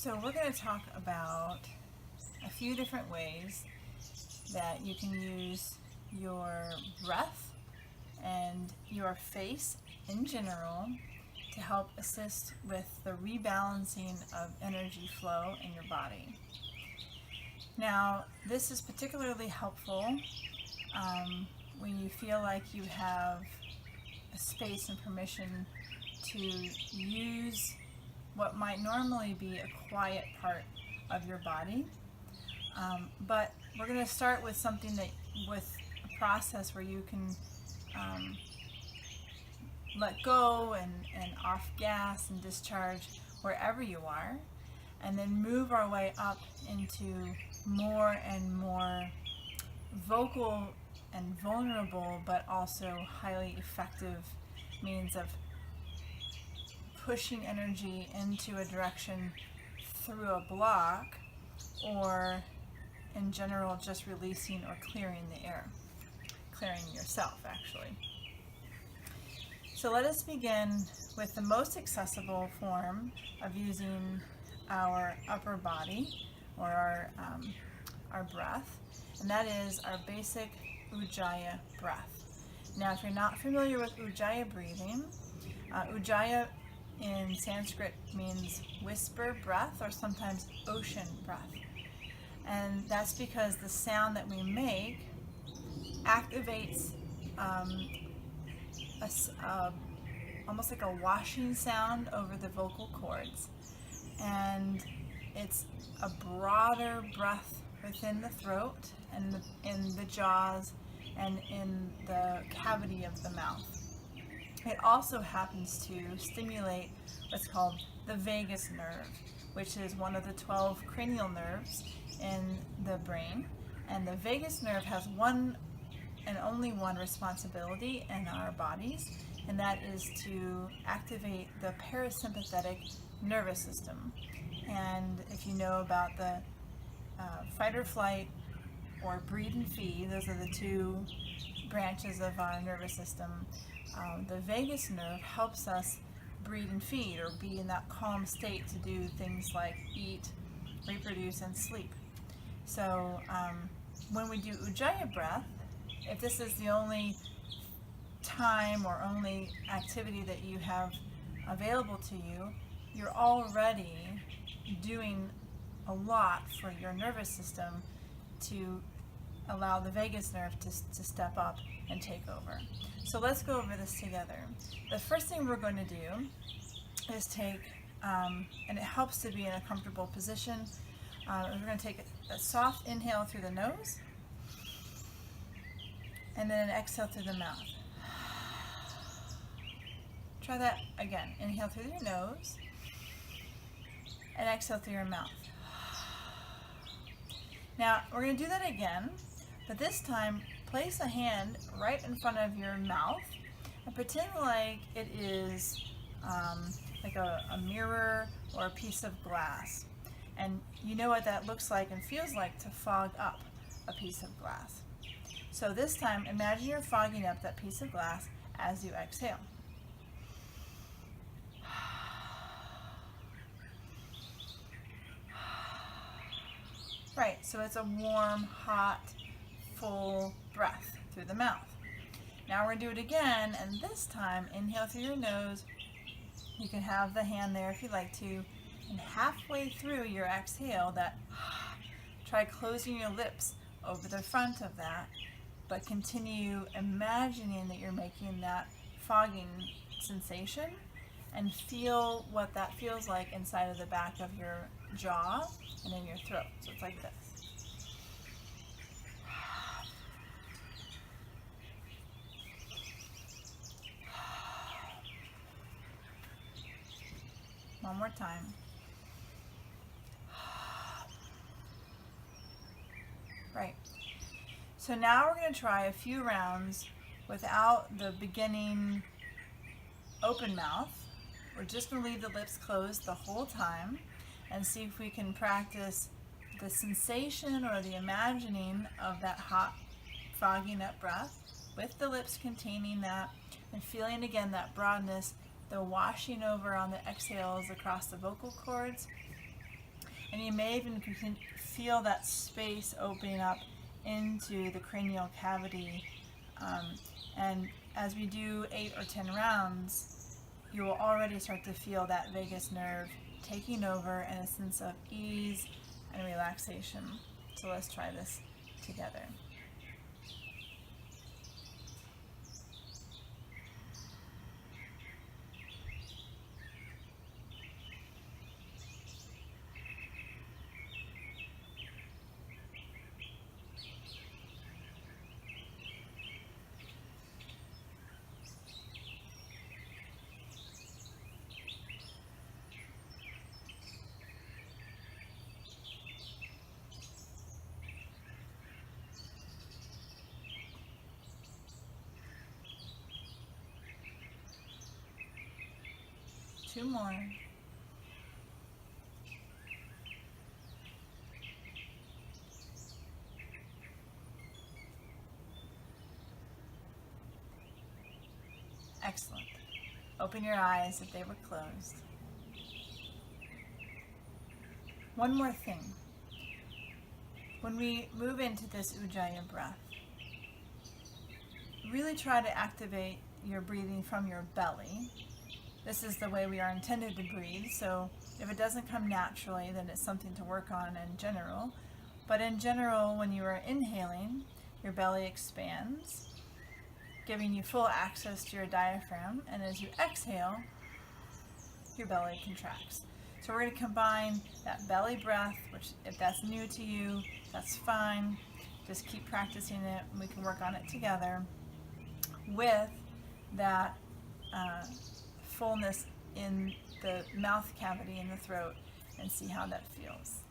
So we're going to talk about a few different ways that you can use your breath and your face in general to help assist with the rebalancing of energy flow in your body. Now, this is particularly helpful when you feel like you have a space and permission to use what might normally be a quiet part of your body. But we're going to start with something with a process where you can let go and off gas and discharge wherever you are, and then move our way up into more and more vocal and vulnerable, but also highly effective means of pushing energy into a direction through a block, or in general just releasing or clearing the air, clearing yourself actually. So let us begin with the most accessible form of using our upper body, or our breath, and that is our basic ujjayi breath. Now, if you're not familiar with ujjayi breathing, ujjayi in Sanskrit means whisper breath, or sometimes ocean breath. And that's because the sound that we make activates almost like a washing sound over the vocal cords. And it's a broader breath within the throat and in the jaws and in the cavity of the mouth. It also happens to stimulate what's called the vagus nerve, which is one of the 12 cranial nerves in the brain. And the vagus nerve has one and only one responsibility in our bodies, and that is to activate the parasympathetic nervous system. And if you know about the fight or flight or breed and feed, those are the two branches of our nervous system. The vagus nerve helps us breed and feed, or be in that calm state to do things like eat, reproduce, and sleep. So when we do ujjayi breath, if this is the only time or only activity that you have available to you, you're already doing a lot for your nervous system to allow the vagus nerve to step up and take over. So let's go over this together. The first thing we're going to do is take, and it helps to be in a comfortable position, we're going to take a soft inhale through the nose, and then an exhale through the mouth. Try that again. Inhale through your nose, and exhale through your mouth. Now, we're going to do that again, but this time, place a hand right in front of your mouth and pretend like it is like a mirror or a piece of glass. And you know what that looks like and feels like to fog up a piece of glass. So this time, imagine you're fogging up that piece of glass as you exhale. Right, so it's a warm, hot, full breath through the mouth. Now we're going to do it again, and this time, inhale through your nose. You can have the hand there if you'd like to, and halfway through your exhale, try closing your lips over the front of that, but continue imagining that you're making that fogging sensation, and feel what that feels like inside of the back of your jaw and in your throat. So it's like this. One more time. Right. So now we're going to try a few rounds without the beginning open mouth. We're just going to leave the lips closed the whole time and see if we can practice the sensation or the imagining of that hot, fogging up breath with the lips containing that, and feeling again that broadness, the washing over on the exhales across the vocal cords, And you may even feel that space opening up into the cranial cavity. And as we do 8 or 10 rounds, you will already start to feel that vagus nerve taking over and a sense of ease and relaxation. So let's try this together. Two more. Excellent. Open your eyes if they were closed. One more thing. When we move into this ujjayi breath, really try to activate your breathing from your belly. This is the way we are intended to breathe, so if it doesn't come naturally, then it's something to work on in general. But in general, when you are inhaling, your belly expands, giving you full access to your diaphragm, and as you exhale, your belly contracts. So we're going to combine that belly breath, which if that's new to you, that's fine. Just keep practicing it, and we can work on it together, with that fullness in the mouth cavity in the throat, and see how that feels.